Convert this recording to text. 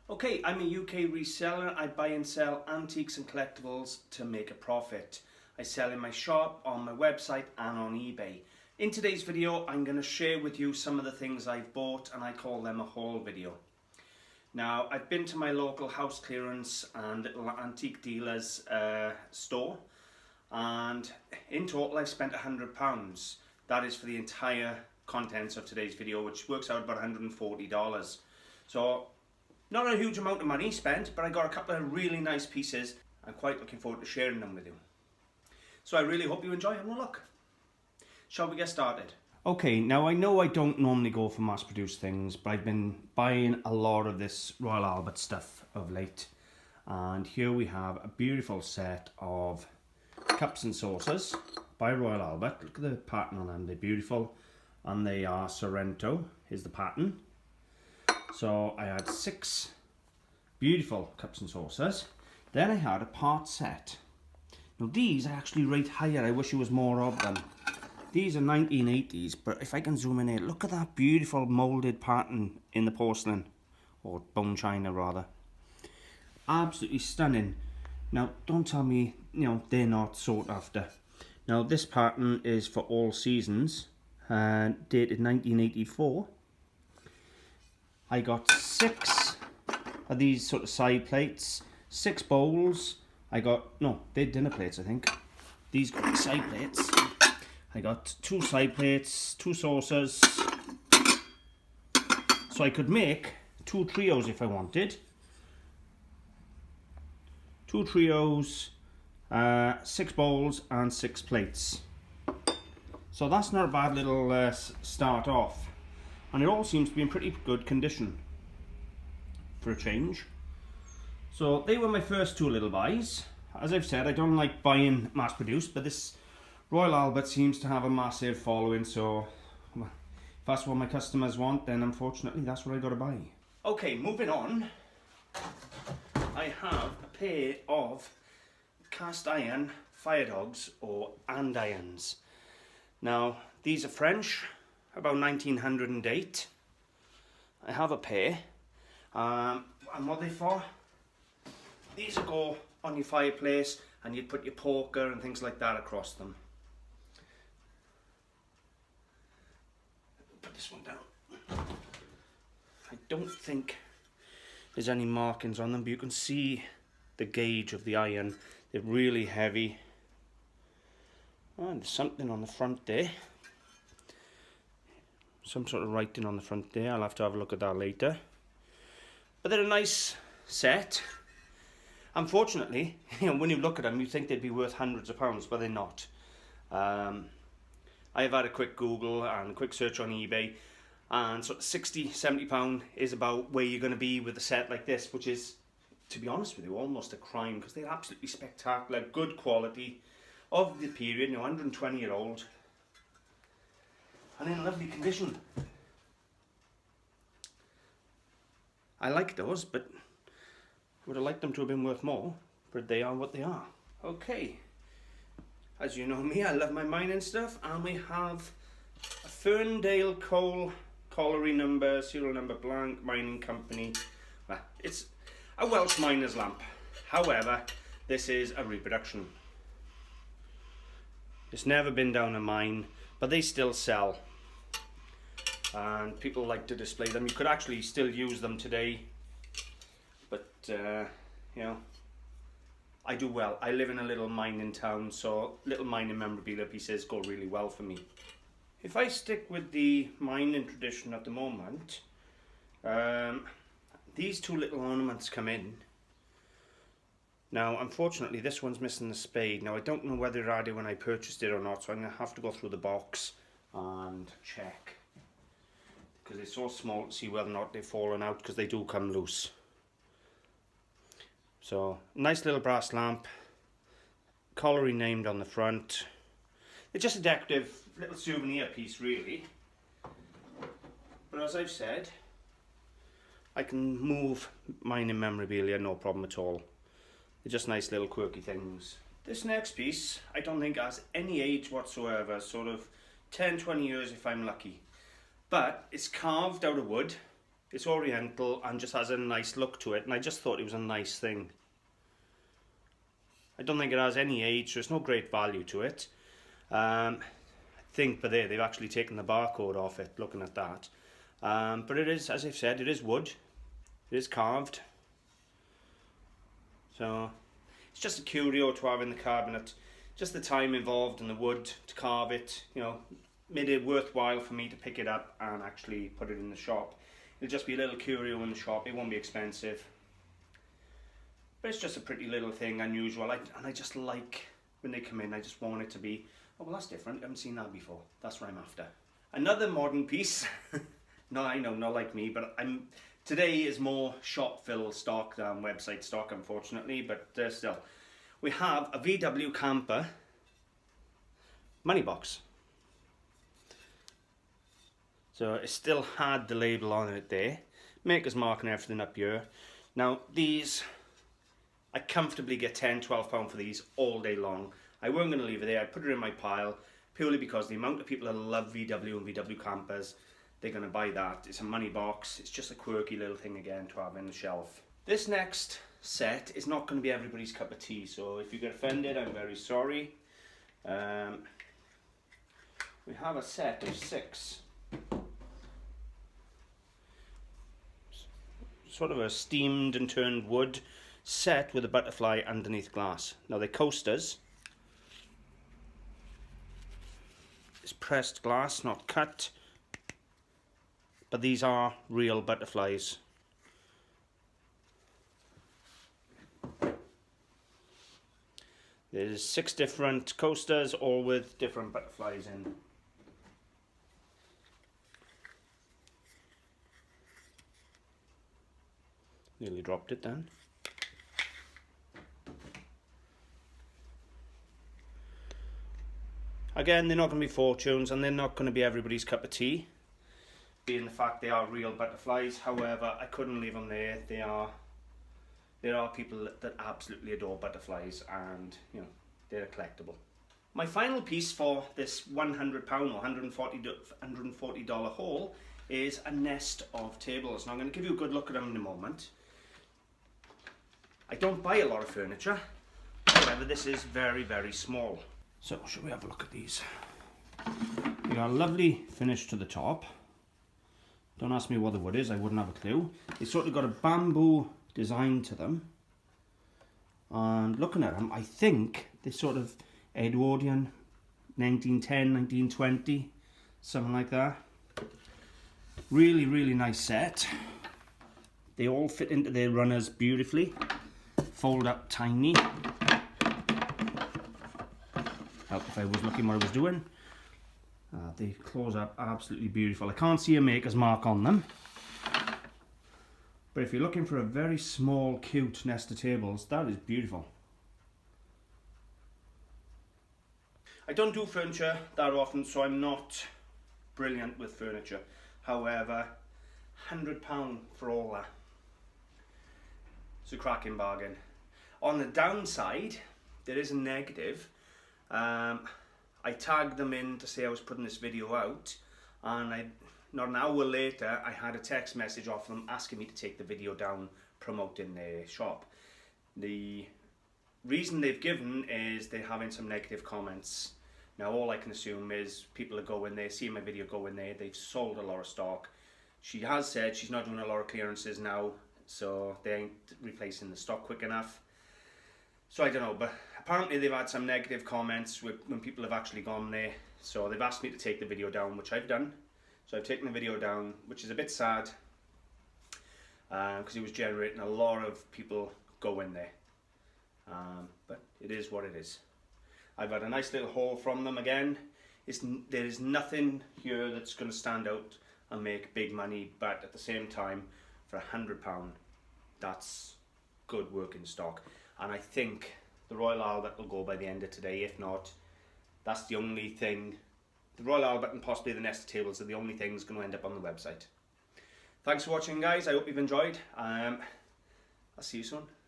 Okay, I'm a UK reseller. I buy and sell antiques and collectibles to make a profit. I sell in my shop, on my website and on eBay. In today's video, I'm going to share with you some of the things I've bought, and I call them a haul video. Now, I've been to my local house clearance and little antique dealer's store, and in total I've spent £100. That is for the entire contents of today's video, which works out about $140. So, not a huge amount of money spent, but I got a couple of really nice pieces. I'm quite looking forward to sharing them with you. So I really hope you enjoy having a look. Shall we get started? Okay, now I know I don't normally go for mass-produced things, but I've been buying a lot of this Royal Albert stuff of late. And here we have a beautiful set of cups and saucers by Royal Albert. Look at the pattern on them, they're beautiful. And they are Sorrento, is the pattern. So I had 6 beautiful cups and saucers. Then I had a part set. Now these I actually rate higher. I wish there was more of them. These are 1980s, but if I can zoom in here, look at that beautiful moulded pattern in the porcelain, or bone china rather. Absolutely stunning. Now don't tell me, they're not sought after. Now this pattern is for all seasons, dated 1984. I got 6 of these sort of side plates, 6 bowls. I got, no, they're dinner plates I think. These got side plates. I got 2 side plates, 2 saucers. So I could make 2 trios if I wanted. 2 trios, 6 bowls and 6 plates. So that's not a bad little start off. And it all seems to be in pretty good condition for a change. So they were my first 2 little buys. As I've said, I don't like buying mass produced, but this Royal Albert seems to have a massive following, so if that's what my customers want, then unfortunately that's what I got to buy. Okay, moving on. I have a pair of cast iron fire dogs, or andirons. Now these are French, about 1908. I have a pair, and what they're for, these will go on your fireplace and you'd put your poker and things like that across them. Put this one down. I don't think there's any markings on them, but you can see the gauge of the iron. They're really heavy. And there's something on the front there. Some sort of writing on the front there. I'll have to have a look at that later. But they're a nice set. Unfortunately, when you look at them, you think they'd be worth hundreds of pounds, but they're not. I have had a quick Google and a quick search on eBay, and sort of £60–70 is about where you're going to be with a set like this, which is, to be honest with you, almost a crime, because they're absolutely spectacular, good quality of the period, 120-year-old. And in lovely condition. I like those, but would have liked them to have been worth more, but they are what they are. Okay, as you know me, I love my mining stuff, and we have a Ferndale Coal colliery number, serial number blank, mining company. Well, it's a Welsh miner's lamp. However, this is a reproduction. It's never been down a mine, but they still sell. And people like to display them. You could actually still use them today, but I do well. I live in a little mining town, so little mining memorabilia pieces go really well for me. If I stick with the mining tradition at the moment, these 2 little ornaments come in. Now unfortunately this one's missing the spade. Now I don't know whether I did when I purchased it or not, so I'm going to have to go through the box and check, because they're so small to see whether or not they've fallen out, because they do come loose. So, nice little brass lamp, colliery named on the front. It's just a decorative little souvenir piece really. But as I've said, I can move mining memorabilia no problem at all. They're just nice little quirky things. This next piece, I don't think has any age whatsoever, sort of 10–20 years if I'm lucky. But it's carved out of wood, It's oriental and just has a nice look to it, and I just thought it was a nice thing. I don't think it has any age, so there's no great value to it. I think, but they've actually taken the barcode off it, looking at that. But it is, as I've said, it is wood. It is carved. So it's just a curio to have in the cabinet. Just the time involved in the wood to carve it, you know, made it worthwhile for me to pick it up and actually put it in the shop. It'll just be a little curio in the shop. It won't be expensive. But it's just a pretty little thing, unusual. And I just like, when they come in, I just want it to be, oh, well, that's different. I haven't seen that before. That's what I'm after. Another modern piece. No, I know, not like me, but today is more shop fill stock than website stock, unfortunately. But still, we have a VW camper money box. So it still had the label on it there. Maker's mark and everything up here. Now these, I comfortably get £10–12 for these all day long. I weren't going to leave it there. I put it in my pile purely because the amount of people that love VW and VW campers, they're going to buy that. It's a money box. It's just a quirky little thing again to have in the shelf. This next set is not going to be everybody's cup of tea. So if you get offended, I'm very sorry. We have a set of 6. Sort of a steamed and turned wood set with a butterfly underneath glass. Now they're coasters. It's pressed glass, not cut. But these are real butterflies. There's 6 different coasters, all with different butterflies in. Nearly dropped it then. Again, they're not going to be fortunes and they're not going to be everybody's cup of tea, being the fact they are real butterflies. However, I couldn't leave them there. There are people that absolutely adore butterflies, and you know, they're a collectible. My final piece for this £100 or $140 haul is a nest of tables. Now I'm going to give you a good look at them in a moment. I don't buy a lot of furniture, however this is very, very small. So should we have a look at these? They got a lovely finish to the top. Don't ask me what the wood is, I wouldn't have a clue. They sort of got a bamboo design to them. And looking at them, I think they're sort of Edwardian, 1910, 1920, something like that. Really, really nice set. They all fit into their runners beautifully. Fold up tiny. Help if I was looking what I was doing. They close up absolutely beautiful. I can't see a maker's mark on them. But if you're looking for a very small, cute nest of tables, that is beautiful. I don't do furniture that often, so I'm not brilliant with furniture. However, £100 for all that. It's a cracking bargain. On the downside, there is a negative. I tagged them in to say I was putting this video out, and not an hour later I had a text message off them asking me to take the video down promoting their shop. The reason they've given is they're having some negative comments. Now all I can assume is people are going there, seeing my video go in there, they've sold a lot of stock. She has said she's not doing a lot of clearances now, so they ain't replacing the stock quick enough. So I don't know, but apparently they've had some negative comments when people have actually gone there. So they've asked me to take the video down, which I've done. So I've taken the video down, which is a bit sad, because it was generating a lot of people going there. But it is what it is. I've had a nice little haul from them again. There is nothing here that's going to stand out and make big money, but at the same time, for £100, that's good working stock. And I think the Royal Albert will go by the end of today. If not, that's the only thing. The Royal Albert and possibly the nest of tables are the only things going to end up on the website. Thanks for watching, guys. I hope you've enjoyed. I'll see you soon.